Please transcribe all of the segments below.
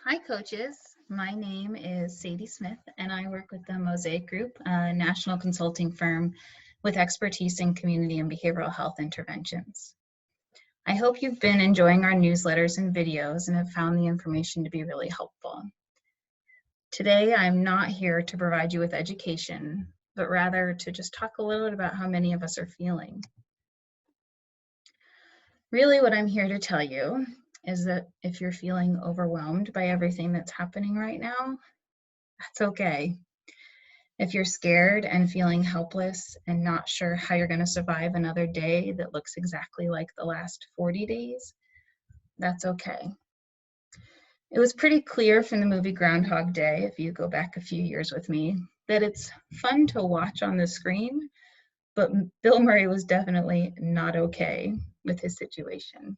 Hi, coaches. My name is Sadie Smith, and I work with the Mosaic Group, a national consulting firm with expertise in community and behavioral health interventions. I hope you've been enjoying our newsletters and videos and have found the information to be really helpful. Today, I'm not here to provide you with education, but rather to just talk a little bit about how many of us are feeling. Really, what I'm here to tell you is that if you're feeling overwhelmed by everything that's happening right now, that's okay. If you're scared and feeling helpless and not sure how you're going to survive another day that looks exactly like the last 40 days, that's okay. It was pretty clear from the movie Groundhog Day, if you go back a few years with me, that it's fun to watch on the screen, but Bill Murray was definitely not okay with his situation.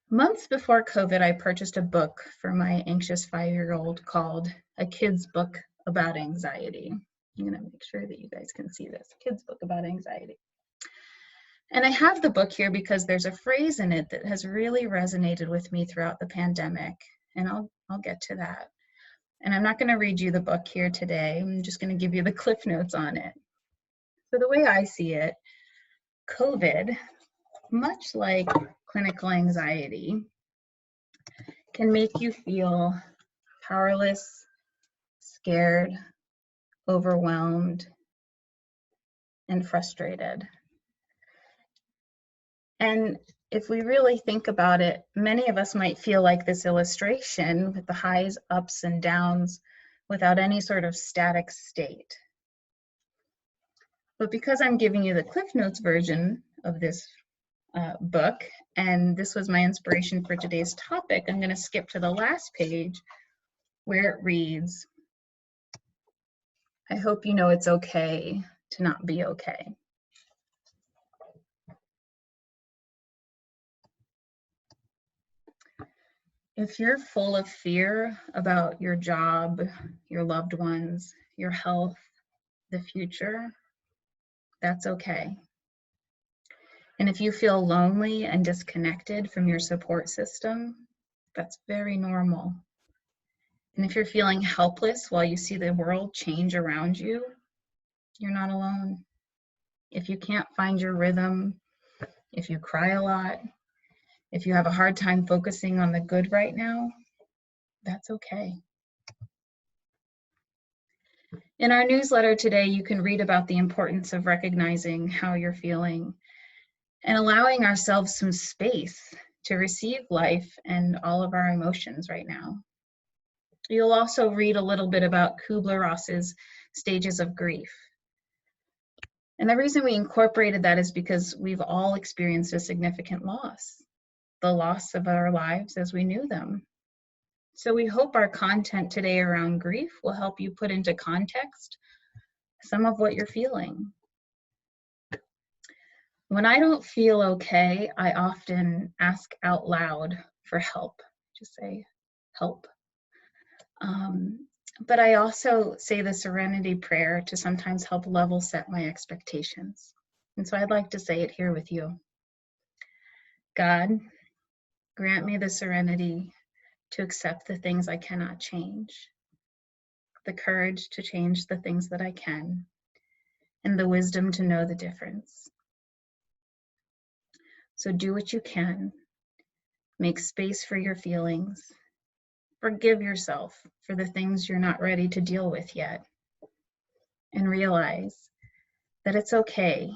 Months before COVID, I purchased a book for my anxious 5-year-old called A Kid's Book About Anxiety. I'm gonna make sure that you guys can see this, Kid's Book About Anxiety. And I have the book here because there's a phrase in it that has really resonated with me throughout the pandemic, and I'll get to that. And I'm not gonna read you the book here today, I'm just gonna give you the cliff notes on it. So the way I see it, COVID, much like clinical anxiety, can make you feel powerless, scared, overwhelmed, and frustrated. And if we really think about it, many of us might feel like this illustration with the highs, ups, and downs without any sort of static state. But because I'm giving you the Cliff Notes version of this book, and this was my inspiration for today's topic, I'm going to skip to the last page where it reads, I hope you know it's okay to not be okay. If you're full of fear about your job, your loved ones, your health, the future, that's okay. And if you feel lonely and disconnected from your support system, that's very normal. And if you're feeling helpless while you see the world change around you, you're not alone. If you can't find your rhythm, if you cry a lot, if you have a hard time focusing on the good right now, that's okay. In our newsletter today, you can read about the importance of recognizing how you're feeling and allowing ourselves some space to receive life and all of our emotions right now. You'll also read a little bit about Kubler-Ross's stages of grief. And the reason we incorporated that is because we've all experienced a significant loss, the loss of our lives as we knew them. So we hope our content today around grief will help you put into context some of what you're feeling. When I don't feel okay, I often ask out loud for help. Just say, help. But I also say the serenity prayer to sometimes help level set my expectations. And so I'd like to say it here with you. God, grant me the serenity to accept the things I cannot change, the courage to change the things that I can, and the wisdom to know the difference. So do what you can. Make space for your feelings. Forgive yourself for the things you're not ready to deal with yet. And realize that it's okay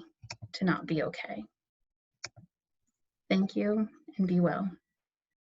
to not be okay. Thank you and be well.